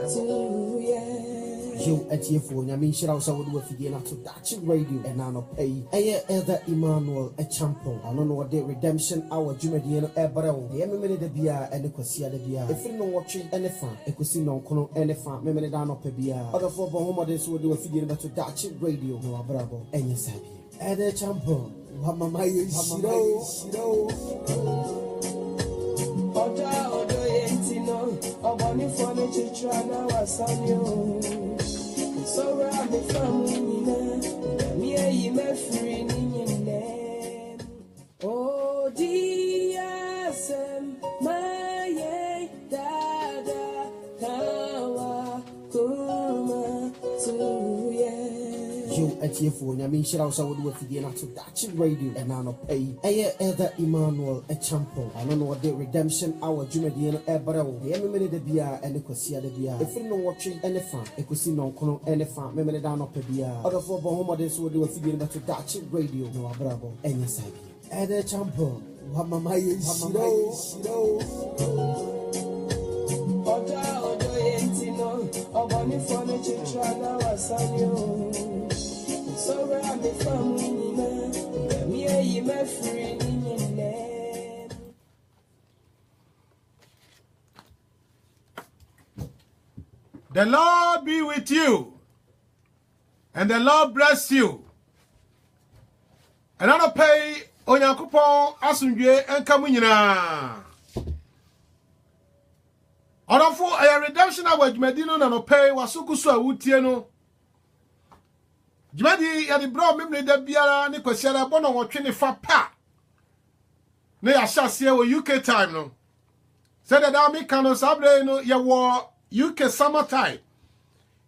You at your phone, I mean, she also would do a video to Dutch radio and I not pay. Elder Emmanuel a champion. I don't know what the redemption hour Jumadiano Ebrel. The minute the beer and the Cosia the beer. If you know watching any fan, a casino, Cono, any fan, Memon down up a beer. Other four Bahamas would do a video to Dutch radio, no Bravo, and yes, I Elder champion. Mama, so I'm a family, me, my friend in them. Oh, dear, my dada, Kawa, Kuma, to you at your phone, I mean, she also would do a video to Dutch radio and I not pay. Elder Emmanuel a champion. I don't know what the redemption hour Jumadiano Ebrel. The minute the beer and the Cosia the beer. If you know watching any fan, a casino, Cono, any fan, Memon down up a beer. Other four Bahamas would do a video to Dutch radio, no Bravo, and yes, I Elder champion. Mama, so I'm a family, me, my friend in them. The Lord be with you, and the Lord bless you. And I'll pay Onyankopon asundwe enka munyina. Odofo a redemption award medino na no pay wasukusu awutie no. Jumadi ya di bro memle da biara ni kwasiara bono wotwe ne fa pa. Na ya hyase wo UK time no. Said that me kano sabre no ya wo UK summer time.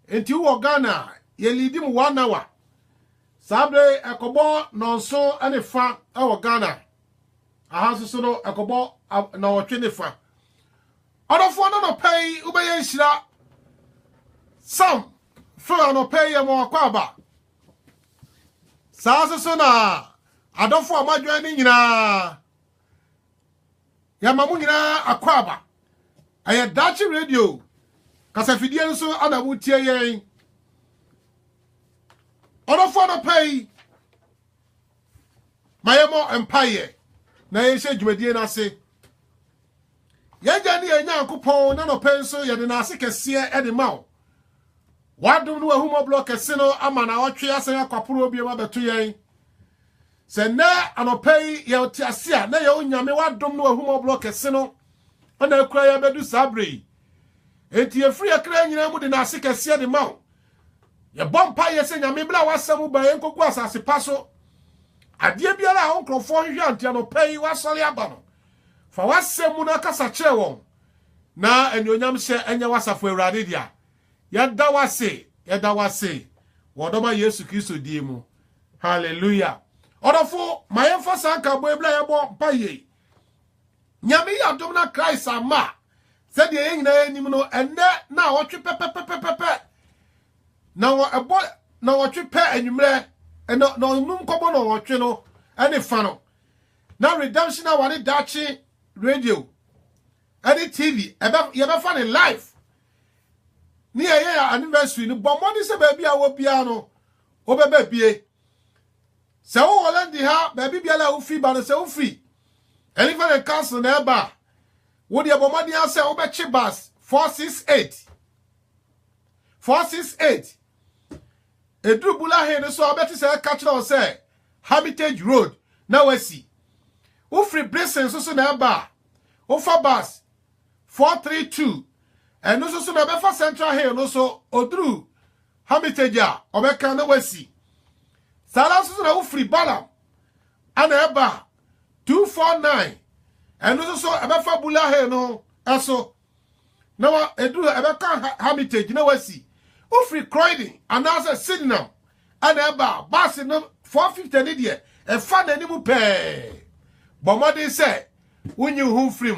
Enti wo Ghana ye lead him 1 hour. Sabre ekobo nonso ane fa e wo Ghana. Aha so no ekobo na wotwe ne fa. Odofo no pay ubeye nhira. Some for no pay ya mo akwaba. So na adofo amadwan ni nyina ya mamu nyina akwaba aye Dutch radio kasafidie nso anamutie yen odofo no pay mayemo empire na yehye dwumadie na se yagya ni Nyankopon na no pay nso ye de na ase kese e de mawo wadum no ahumo block sino ama na otwe asen akwaporo obi ma beto yen se na anopai ye otiase a na ye onyame wadum no ahumo block sino ona akura ya bedu sabre enti e free akra nyina mu de na ase kese de mawo ye bompa ye se nyame bla wasam ba yen koku asase paso ade biara a onkrofo hwe ante anopai wasole aba no fa wasem na kasa kire won na enyonyam hye enya wasafo awurade dia yada wase wodoma Yesu Kristo diemu hallelujah odofo mayemfa sanka bo ebla yebo mpaye nyame yadom na Christ ama said ye nyina enim no enne na wotwe pepepepepe na wo ebo na wotwe pe anwumre eno na onum kobo no wotwe no ene fa no na redemption na wani Dutch radio any TV ebe fa ne live ni ya anniversary ni bomodi se baby a wo bia no obebe bie se wo Holland ha baby bia la wo fi ba no se wo fi any for the council na ba wo de bomodi ase wo be chibas 468 edrubula he no so obeti se catch no say Hermitage Road na wasi wo free blessing so na ba wo fa bus 432 and no so na befa Central Hill no so odru Hermitage a obeka na wasi sala so na wo free Balam ana eba 249 and no so befa Bula Hill no eso na wa edru ebeka Hermitage na wasi wo free Croydon and as Sydenham ana eba bus no 450 ni de e fa na ni mu pe bomode se wonyi hu free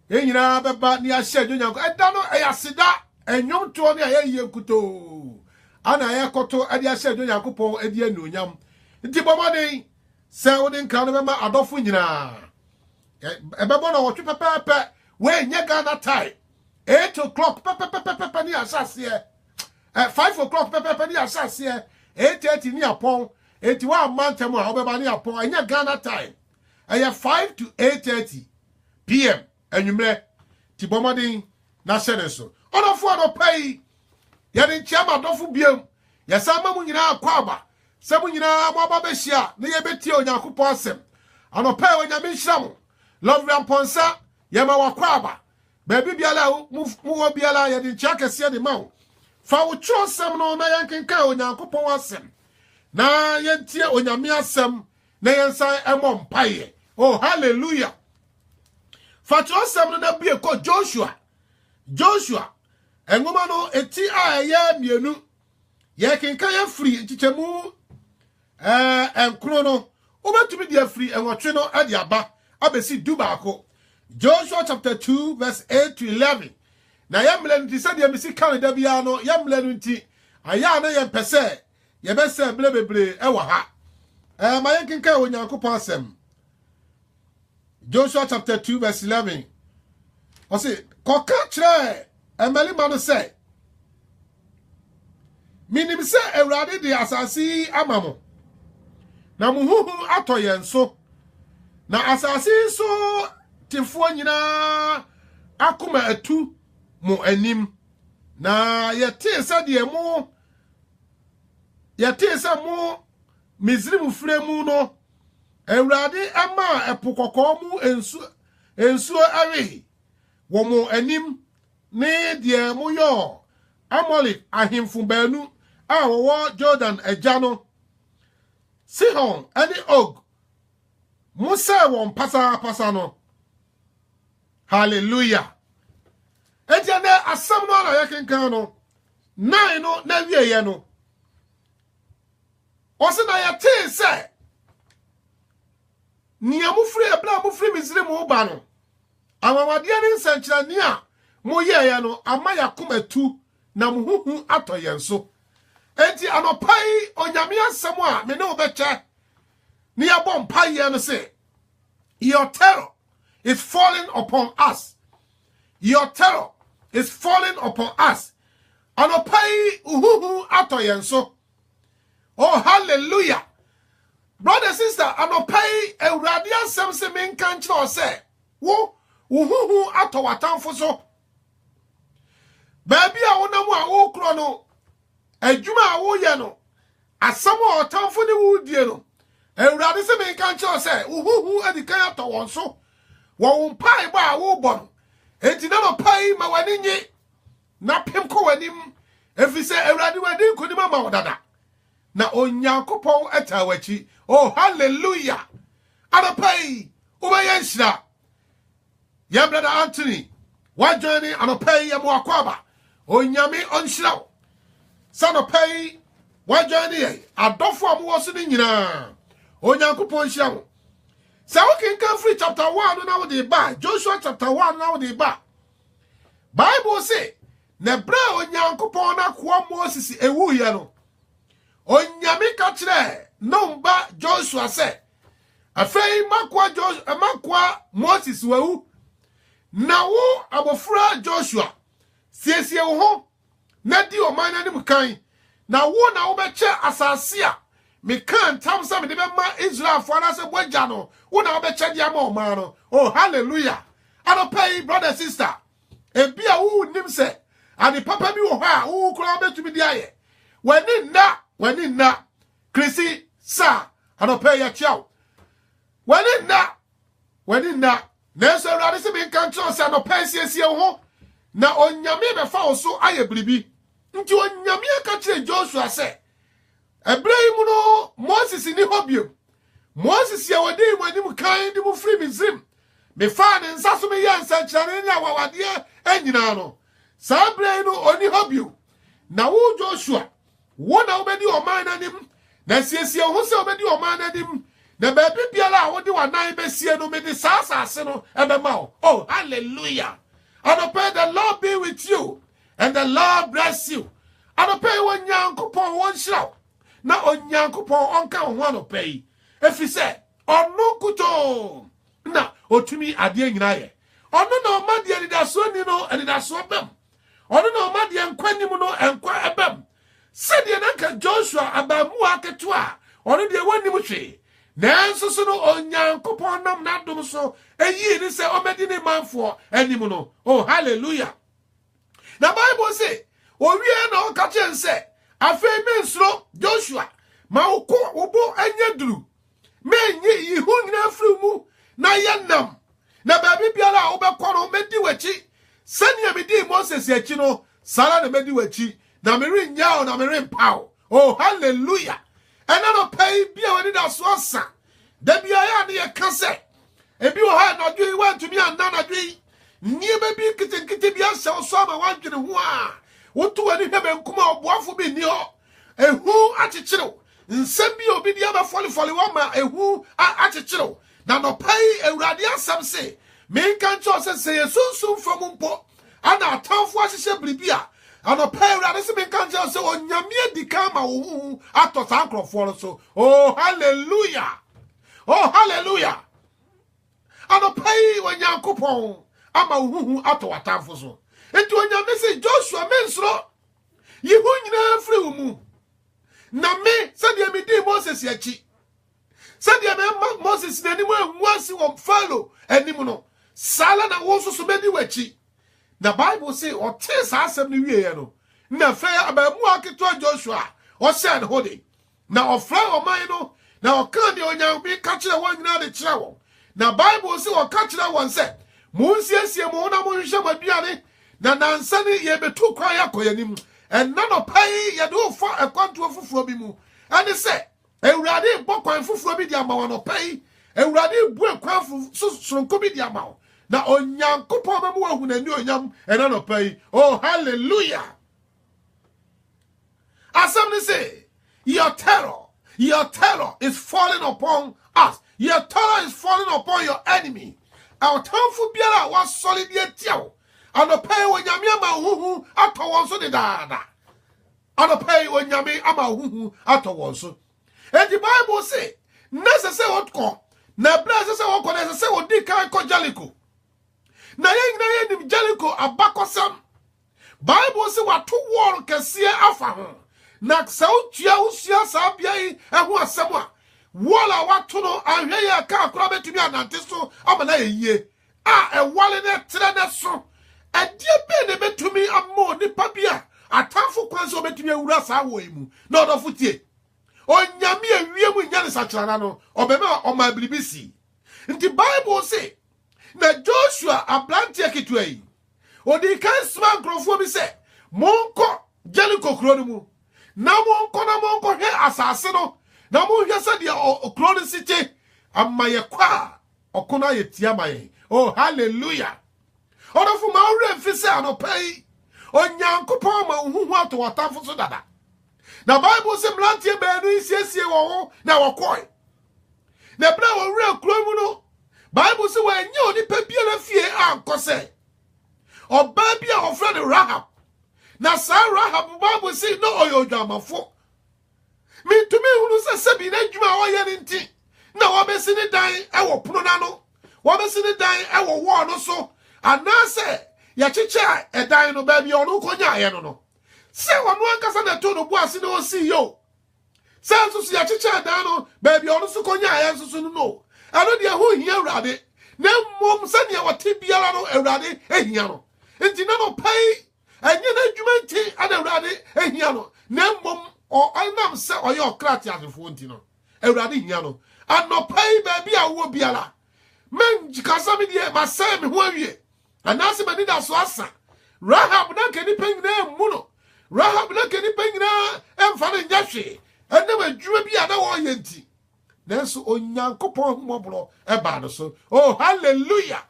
enyina beba ni ahye dwonyanko eda no eyasida enyom to ne aye kuto ana aye koto ade ahye dwonyanko po ade anuonyam nti bomode se woni nka no bema adofo nyina ebebo na wotwe pepepe we nye Ghana time 8 o'clock pepepe ni asase 5 o'clock pepe ni asase 8:30 ni apon enti wa mantem a obeba ni apon anya Ghana time 5 to 8:30 p.m. anwumre ti bomodin na sene so onofo anopai ya de nchiama dofo biem ya sama mu nyina akwaba se mu nyina mo aba behia na ye betie onyankopon asem anopai onyame nhyiram love ramponsa ya ma wakwaba baby biala mu wo biala ya de nchia kese de ma fa wo twosem no na yankenka onyankopon asem na yentie onyame asem na yensan emom paye oh hallelujah fa twosem no na bie ko Joshua engoma no eti aya mienu ye kenka ya free nchichemu enkro no obetumi dia free enwotwe no ade aba abesi dubaako Joshua chapter 2 verse 8 to 11 na yamle nti se dia misi Canada bia no yamle nti aya na ye pese ye bese blebebre ewa ha ma ye kenka onyankopon asem Joshua chapter 2 verse 11 o se koka kire emeli manu say minim se Ewurade de asasi amamo na muhuhu atoye nso na asasi so tifo nyina akoma atu mu anim na yete se de mu yete se mu Misrim fremu no Ewurade ama epokoko mu ensu awe wo mu anim ne de mu yo Amalek ahemfu banu a wo Jordan agya no Sihon ani Og Musa won pasa no hallelujah eja na asam no na yekenkan no nine no na wieye no osi na yete se ni amufre ebla amufre Misrim uba no amawade ne nsankyerani a moyeye no amaya komatu na muhuhu atoye nso enti anopai onyame asem a me ne obeche ni abom paye no say your terror is falling upon us. Your terror is falling upon us. Anopai uhuhu atoye nso. Oh hallelujah. Brother sister anopai Ewurade asem se men kan kire say wo uhuhu atowatamfo so. Baby a wonamu a wo kro no adwuma a wo ye no asam a otamfo ne wo die no Ewurade se men kan kire say uhuhu adikan atowon so wo mpai ba a wo bo no enti na no pai ma wani nyi na pem ko wanim efise Ewurade wadi nkonim ma wodada na onyankopon atawachi oh hallelujah anopai ubaye nhira ya brother Anthony wa journey anopai ya mwakwaba onyame onhira sanopai wa journey adofo amwo so ni nyina onyankopon nhira wo sa we can free chapter 1 na wo dey ba Joshua chapter 1 na wo dey ba Bible say na bra onyankopon na kwa Moses ewu ye no onyame ka kire nomba Joshua say afei makwa Moses wewu na wo abofra Joshua siesie wo ho na di oman na nim kan na wo na wo beche asase a me kan tam sa me de be ma Israel fo na se boja no wo na wo beche dia ma oman no oh hallelujah anopai brother sister ebi a wo nim se ade papa bi wo ha wo kura betumi di aye wani na Chrissy sa anopai ya chiao wani na Nenso Ewurade se me kan tro se anopai siesie wo ho na onyame be fa wo so aye bribi nti onyame aka kire Joshua se Ebrahim no Moses ni hobio Moses ya wadi mu anim kan di mu free Misrim me fa ne nsaso me ya nsankyerane nya wawade anyina no sa Ebrahim no oni hobio na wo Joshua wo na obedi oman nanim na siesie ho se obedi oman nanim na baby biala wo di wanan be sie no me di sasase no ebema oh hallelujah and pray the Lord be with you and the Lord bless you and pray when Nyankopon won shiraw na onyankopon onka ho anopai efi se onu kuto na otumi ade nyina ye onu na omade ade daso ni no ade daso bam onu na omade yankwani mu no enkwa ebam said ye nanka Joshua abamu aketua ono de wani mu hwe nanso so no onyankopon nam nadom so eyi ni se omedi ni manfo anim no oh hallelujah na Bible say owie na o ka chen se afei mensro Joshua ma obo anya duru menyi yihu nyina afru mu na yenam na baby biara obekọ no medi wachi sania medi Moses achi no sara na medi wachi na meri nyao na meri mpaw oh hallelujah ena no pay bia wani da so asa da bia ya na ye kase ebi o ha na dwi want to be anna na dwi niema bi kite bia se so ama wadwene ho a wotu ani hebe nkoma oboafo bi ni ho ehu achichiro nsem bi obi dia ba foli wa ma ehu achichiro na no pay Awurade asam se me kan cho se yesunsun famumpo ana atamfo ahihye bribia ano pay Awurade se me kan cho se onyame adika ma wo ato sankrofo so oh hallelujah ano pay wanyankopon ama wo ato atamfo so enti onyame se Joshua mensro yihu nyina afri mu na me se de me di Moses yachi said the Moses nani mo enwasi wo Pharaoh anim no sala na wo so medi wachi the Bible say o te sa asem ni wie no na fe abamu aketo Joshua o se an hodi na o fra o man no na o kan de onyan bi ka kire won nyina de kire won na Bible say o ka kire won se mo nsiesie mo na mo hwehwe maduane na nansa ni ye betu kwa yakoyanim en na no pai ye do fa ekwanto fufuo bi mu and say Awurade bokwan fufuro bi di amawo no pay Awurade bu ekwan sonko bi di amawo na onyankopon ba mu ahu na ni onyam ena no pay oh hallelujah asem say your terror is falling upon us your terror is falling upon your enemy our tonfu biara wa solid yetiawo ano pay onyame ama huhu atowon so de daada ano pay onyame ama huhu atowon so. And the Bible say, necessary what call, na blessed say what call, necessary what di kai ko Jericho. Na yen Jericho abakosam. Bible say what two war kese afa ho. Na sa utua usia sa bia yi ehu asem a. Wala watu no ahwe ya ka akora betumi anante so amana yeye. A wale ne tre ne so. Adie be ne betumi ammo nipa bia. Atamfo kwanso betumi awura sa wo imu. Na odofutie. Onyame awie mu nyane sakrana no obema oma bilibisi nti Bible say na Joshua ablante akitua yi odi kan sma nkrofo bi se monko Jericho kro no mu na monko he asase no na monhwe se de kro no site amaye kwa okona ye tia maye oh hallelujah odofo ma ore mfise anopai onyankopon ma huhu ato watamfo so dada. Na Bible say mlantie beenu isiesie wo ho na wokoi. Na bra wo wura kuro mu no. Bible say wa nya onipa bia na fie ankose. Oba bia ofra de Rahab. Na sa Rahab Bible say no oyo dwamafo. Me tumi hunu se sebi na dwuma wo ye nti. Na wo besi ni dan e wo pono na no. Wo besi ni dan e wo wo no so. Anase ya chicha e dan no ba bia ono konya ye no. Se wanu ankasa na to no buase na o si yo se nsusu ya chicha dan no baby ono su konya ya nsusu no ano de ho hia Awurade na mom se ne wote biara no Awurade ehia no enti na no pai enye na adwuma nti ana Awurade ehia no na mom o anam se oye okrati asefo nti no Awurade hia no ano pai baby a wo biara men jikasa me de ma se me ho awie anase mani da so asa Rahab na keni pengina mu no Rahab na keni pengina emfa ne nyahwe ene madwuma bi ana wo yenti nanso onyankopon humobro eba no so oh hallelujah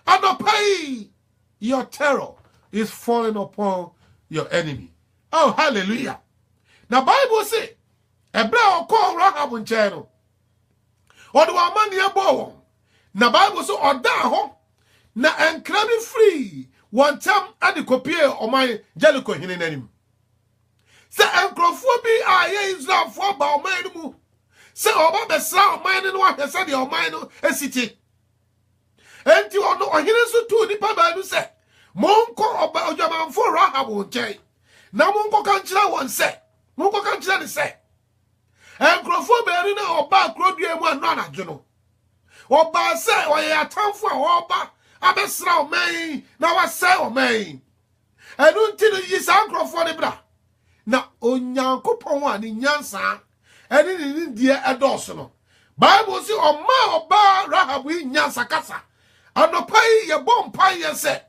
anopai your terror is falling upon your enemy oh hallelujah na Bible say ebra okọ Rahab nche no odo amani ebo na Bible so oda ho na enkra bi free one time ade kopie oman Jericho hene nanim se enkrofo bi aye Israel fo ba oman mu se oba besra oman no ahese de oman no esiti enti ono ohene so tu ni pa ba nu se monko Jaman for Rahab Jay. Namunko Kanchila one say, Munko Kanchila say. And Crofo Berina or Bar Crodium one nana, Juno. Or Bar say, or a town for Oba, Abesra May, now I say o May. And until you is uncle for the bra. Now, on Yankupon one in Yansa, and in India a Dawson. Bible say, or Ma or Bar Rahab in Yansakasa. And no pay your bomb pie, say.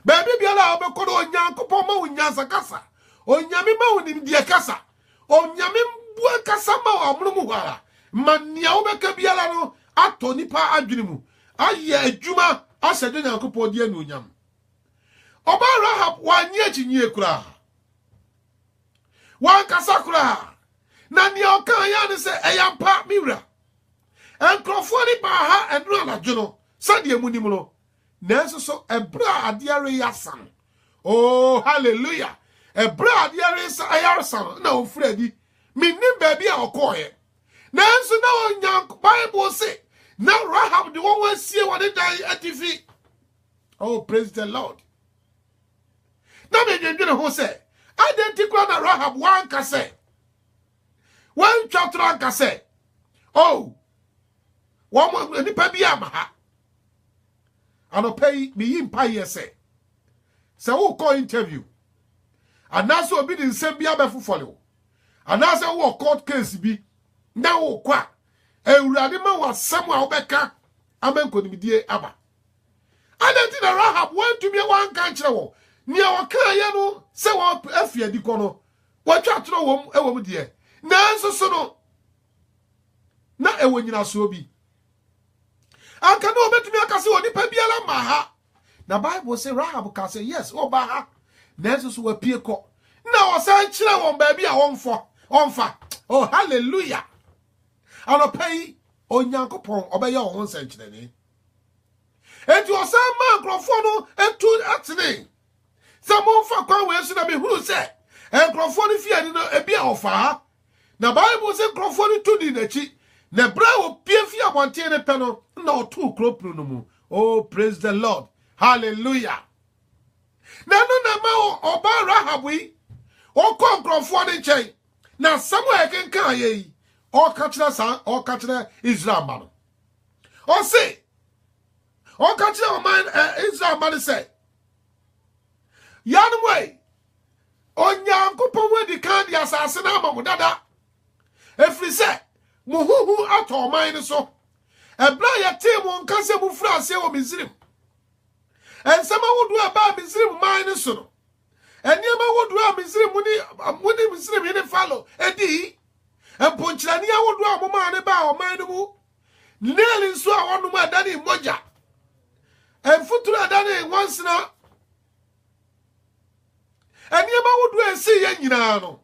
Baby, be allowed to go on Yankupon in Yansakasa. On Yamima in India Casa. On Yamim Buakasama or Mumuara. Maniaobe Bialano, Atonipa Adrimu. Aye, Juma, I said, Yankupo dear Nunyam. Oba Rahab, 1 year in Yekura. One Casacra. Nanya Kayan say, I am part Mira. And Crofoni Baha and Rana Juno, Sadia Munimulo. Nanso so a bra adiare yasan. Oh, hallelujah. A bra adiare ayasan. No, Freddy. Me nim baby or coy. Nanso no young Bible say. Now Rahab the one see what they die at TV. Oh, praise the Lord. Now me gonna who say. Identical na Rahab one kase. One chatran kase. Oh. One ni baby amaha. Ano pay me in pay say. Say who call interview. And now so be the same be abefu follow. And now say who court case be. Now who kwa. Ewurade ma wa Samuel obeka. Amen ko ni die aba. Adenti na Rahab want to be one country wo. Nia wa kan ye no se wo afia di kono. Wa twa tro wo ewom die. Nanso so no. Na ewo nyina so bi. Anka no betumi akase oni pa biala maha. Na Bible say Rahab ka say yes, o ba ha. Nanso so wapie ko. Na o san kire won ba bi a wonfa. Oh hallelujah. Ano pay Onyankopon obeye won san kire ni. Enti o san man krofo no etu atene. Samon fa kwa we so na me huru say krofo no fie ni no ebi a ofa. Na Bible say krofo no tu di na chi. Ne bra wo piefia bonte ne peno na otu kropru no mu. Oh praise the Lord. Hallelujah. Na no na ma oba Rahab wi o kon krofo de chen. Na Samuel kenkan ye o ka kire Israel man. O say o ka kire o man Israel man say Yanwe Onyankopon we di kan di asase na amamu dada. Efri say muhuhu ato man so ebra ya temu nkase mu frase wo Misrim ensema wodu aba Misrim man so no eniema wodu a Misrim muni Misrim ni follow edi emponchirani a wodu a moma ne ba o man mu neli nso a wonu ma dani moja emfuturu adani wansina eniema wodu esi ye nyina no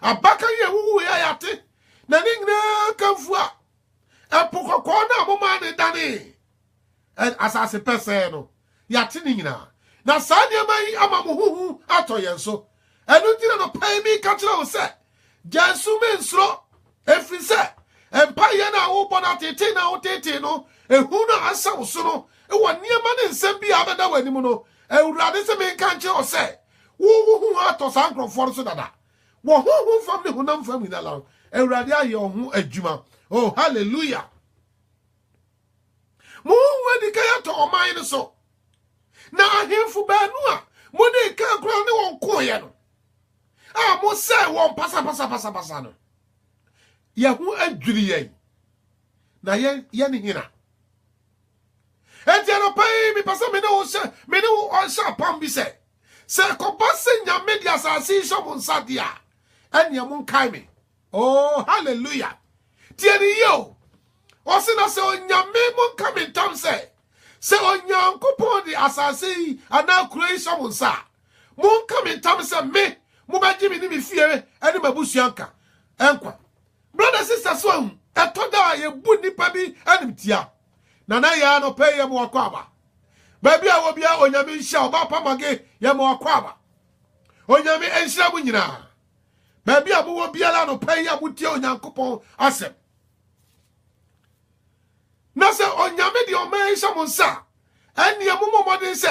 abaka ye wuwu ya yate na ningna kanfua epokoko na moma ne dane asase pese no yate ningna na sanye mai amamuhu ato yenso enu tira no pai mi ka kire wo se Jesu mensro efrise empa ye na wo bona tete na wo tete no ehu no asa wo so no e wo niema ne nsem bi abeda wani mu no ewurade se me ka kire wo se wo ato sankrofo so dada wo hu fam ne hunam fam ni la Ewurade aye ohun adwuma. Oh hallelujah. Mo wedi kaya to oman ni so. Na ahemfu ba nu a mo de ka kura ne won koye no. Ah mo se won pasa no. Ye hu adwiri ye. Na ye ni hina. Enti no pai mi pasa me ne wo sha pam bi se. Se ko passe nya media asasi so mon sadia. Anya mon kai me. Oh, hallelujah. Tieni yo. Osina se onyame mon come in time say. Se onyankopon di asase ana creation mon sa. Mon come in time say me. Mo ba jimi ni mi fie ene mabusuanka. Enkwa. Brothers sisters so etoda ye bu nipa bi enim tia. Nana ya no pay ye mo akwaba. Baby a wo bia onyame nhia oba pamage ye mo akwaba. Onyame enhia mu nyina. Baby abu wo biala no pay ya mutie Onyankopon asem. Na se onyame di o man sha monsa. Eni amumo modin se,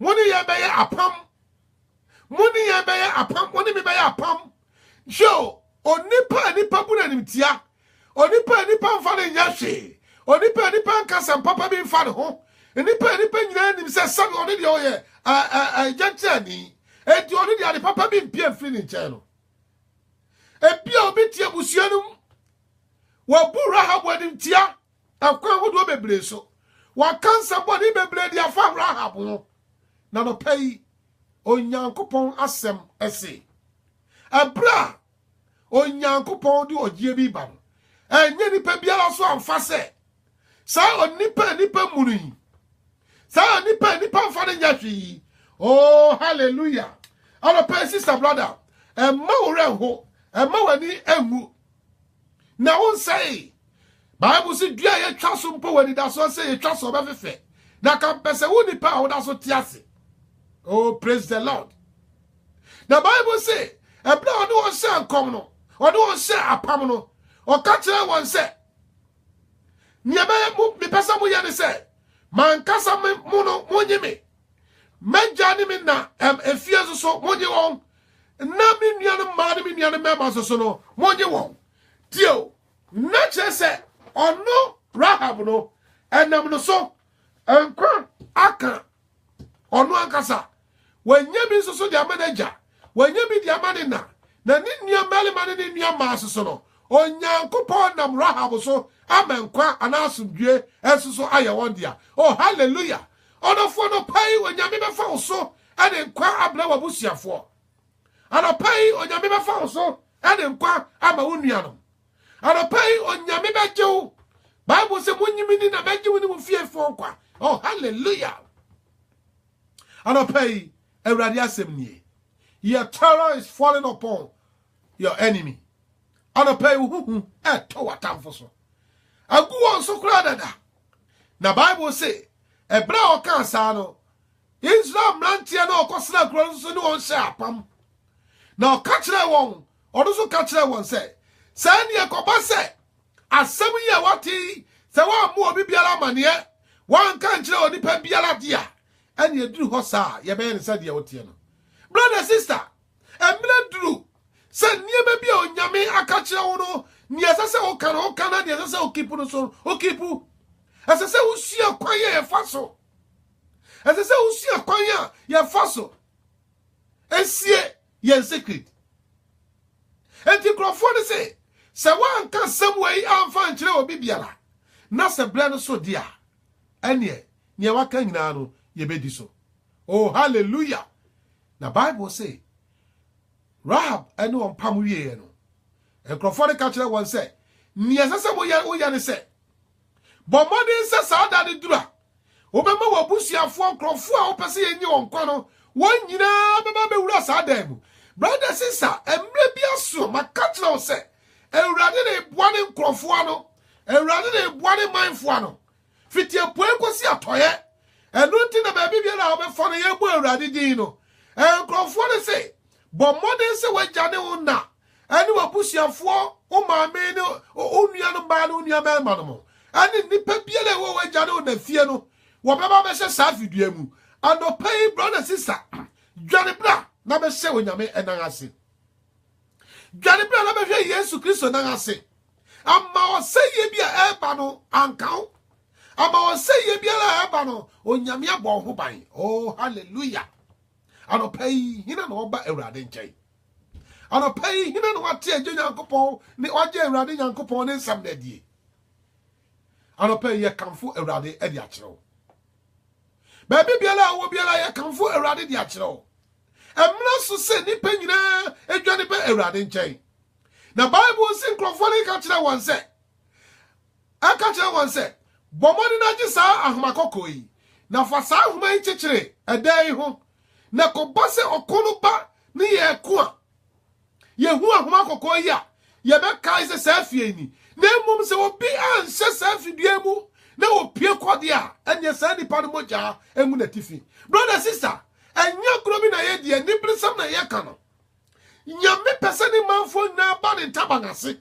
woni ye beye apam Money ya be ya apam, money me be ya apam. Joe, nipa buna nimtia. Nipa mfane nyashe. Nipa nkasa papa bi mfane ho. Nipa nyina nim se sabe oni de oye gentani. Enti oni de papa bi mpia mfiri ni nche no. Ebia obi tie busuanum. Wa bu Rahab wadimtia. Akwa hodo bebre so. Wa kansa body bebre dia fa Rahab no. Na no pay Onyankopon asem ese. Abra Onyankopon di ogie bi ba no. Enye nipa biara so amfa se. Sa onipa munu. Sa nipa mfa ne nyahwe. Oh hallelujah. Our pay sister brother. Emma ore ho. Emma wani emu. Na won say Bible say dua ye twa so mpo wani da so say ye twa so ba fefe. Na kan pese wo nipa wo da so tiase. Oh praise the Lord. The Bible say ebla onu won say ankom no. Onu won say apam no. O ka kire won say niebe mu me pesa mu ye ne say man kasa me mu no monye me. Menja ni me na efie so monye won. Na mi nuanu ma ni mi nuanu mema so no monye won. Tio na chese ono Rahab no enam no so enkwa aka ono ankasa wanya bi so dia manager wanya bi dia manina na ni nua mali mani ni nua ma so no Onyankopon nam Rahab so amenkwa anasumdue esuso aye won dia. Oh hallelujah. Ono fo no pai onyame be fa so ade nkwa abla wabusiafo ana pai onyame be fa so ade nkwa ama wonua no. Anapai onyame bejew. Bible say munyimi ni na bejew ni mu fiefo kwa. Oh hallelujah. Anapai Ewurade asem nie. Your terror is falling upon your enemy. Anapai huhu to watamfo so. Agu won so kura dada. Na Bible say ebra o kan sa no. Israel mrantie na okosna kura so ni won se apam. Na o ka kire won. Odo so ka kire won say Sani ekoba se asem ye wati se wa mu obi biara mane wan kan kire onipa biara dia ene eduru ho sa ye be ne sa dia wotie no. Brother sister emre duru se niebe bia onyame aka kire wo no ni asase o kan na dia asase o kipu no so o kipu asase usia kwan ye faso asase usia kwan ye faso esie ye secret enti krofo se se wan ka semwe amfa nkire obi biara na se bre no so dia ene ne waka nyina no ye bedi so. Oh hallelujah. Na Bible say Rahab ene on pam wiye no enkrofo de ka kire won se ni asase wo ya ne se bo modin se sa da de dura obema wabusiafo enkrofo a opese ye nyi won kwa no won nyina beba be wura sa da mu. Brother sister emre bia so makatira o se Ewurade ne boane nkrofo ano Ewurade ne boane manfo ano fitie poe kosi atoye enu nti na ba bibia na obefo no ye bo Ewurade din no nkrofo ne se bo modern se wagane wo na ani wabusiafo o maame ne o nua no ba no nua ma no mo ani nipa bia le wo wagane wo na fie no wo beba be hye sa fidua mu anopai brother sister dwane bra na be hye onyame enan ase dwane bra na be hye Yesu Kristo nan ase ama o se ye bia eba no ankan ama o se ye bia la eba no onyame abo ho ban. Oh hallelujah. Anopai hina na oba Ewurade nkyai anopai hina na wate agye Nyankopon ne wagye Ewurade Nyankopon ne nsam na die anopai ye kamfo Ewurade e di akyerew ba bibia la wo bia la ye kamfo Ewurade di akyerew emra so se nipa nyina edwane ba Ewurade nkyai. Na Bible sin krofoni ka kire won se aka kire won se bomoni na gye sa ahmakoko yi na fa sa ahuma yi kikire edai ho na ko base okono ba ni ye ko a ye hu ahmakoko yi a ye be kai se sa fie ni na mum se obi an hye sa fidua mu na opie kode a enye sa nipa no moja emu na tifi. Brother sister enya krobi na ye die ni brisam na ye ka no nyame pese ni manfo na ba ne tabangase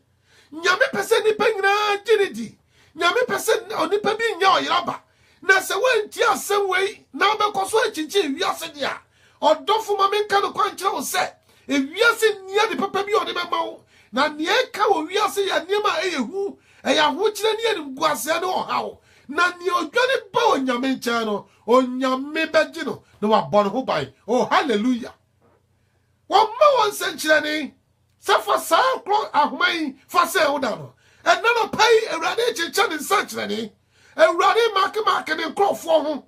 nyame pese ni penyina jinidi nyame pese oni pa bi nya oyiraba na se wanti asem wei na be koso achichi wiase dia Odofo ma menka no kwankyere wo se ewiase nia de papa bi ode bema wo na nia ka wo wiase ya niema eyehu eya ho kire ne enim guase ne ohawo na nia odwane ba onyame ncha no onyame beji no na wa bɔ ne ho bai. Oh hallelujah. Wa ma won senkyere ne safa sa kro ahomai fa se wo da no and none of pay a radi chinchan in such any a radi mark and crofo ho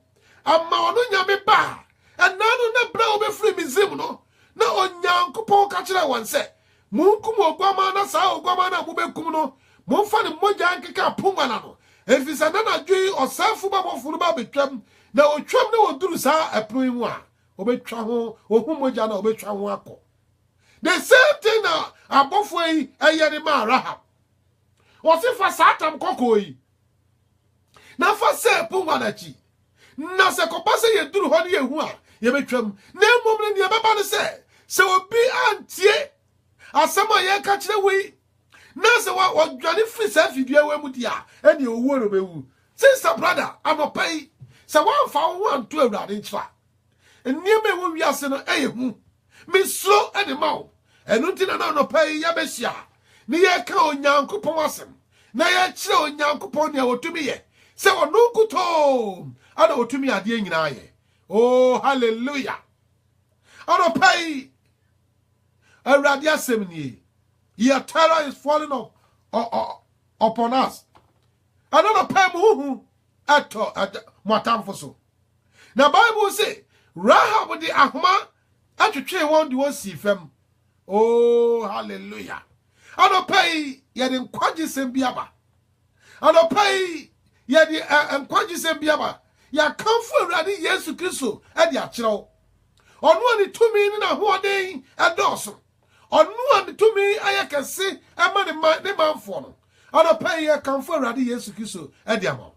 a maonunya me ba and none of brow be free museum no on young couple catcher one set Munkumo Guamana Sao Guamana Bubecuno Monfan Mojanka Pumanano if it's another dream or self-fuba be tram now tram no do sa a pluima obe travel or humojana obe travel. The same thing now above way a yanima rahab. Was if a satam kokoi. Na fa se pumanachi. Na se kopase ye duru honi ye hua. Ye betwam. Na momne ye baba ne se obi antie. Asema ye ka kire wi. Na se wa dwane free se fidua we mu dia. E de owo no bewu. Sister brother, anopai. Se wa fa wo anto awurade nchfa. Enieme wo wiase no eye hu. Me slow e de mawo. Enu ntina na anopai ya behia. Ni ye ka onyankopon asem na ye kire onyankopon ne otumi ye se onu kuto ana otumi ade nyina ye. Oh hallelujah. Ano pai awurade asem ni your terror is falling upon us. Ano pai mu ato matamfo so na Bible say Rahab de ahoma atwetwe won de won si fam. Oh hallelujah. Anopai yede nkwaji sembiaba. Anopai yede nkwaji sembiaba. Ya kamfo awurade Yesu Kristo e de akyerew. Onu ani tumi ni na hoden edoso. Onu ani tumi ayekese e ma ne manfo no. Anopai ya kamfo awurade Yesu Kristo e de ama.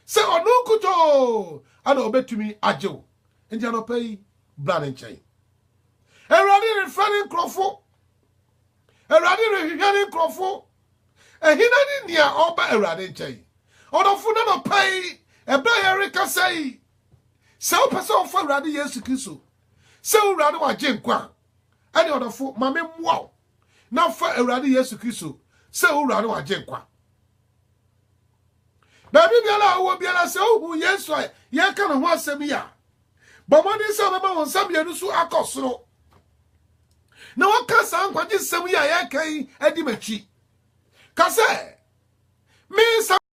Se onu kuto ana obetumi ajew. Ndi anopai brand nchen. Awurade referring krofo Erade rehihane krofo ehina ni nia oba erade nchai odofo na no pai ebra yereka sei se o pese o fa erade Yesu Kristo se erade wa genkwa ade odofo mame mwa na fa erade Yesu Kristo se erade wa genkwa baby biala wo biala se o hu Yesu ye ka no ho asem ya bomoni se obeba won sam ye nusu akosoro na waka san kwaje sem ya ya kai adi machi kase me